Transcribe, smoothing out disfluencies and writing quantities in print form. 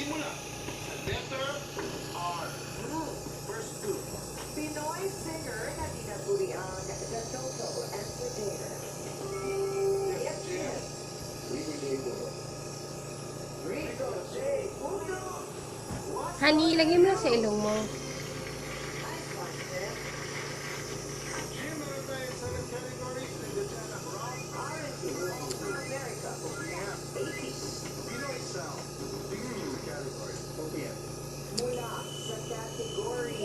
Magsimula sa letter R. First clue. Pinoy singer na tinaguri ang The Total Entertainer. Yes, yes. Rico J. Puno. Honey, ilagay mo lang sa ilong mo. Nice one, Sid. Jim, ano tayo sa categories? Nandiyan ang rock. R&B, America, OPM. 80s. Pinoy sound. Tingin niyo sa category. OPM. Mula sa category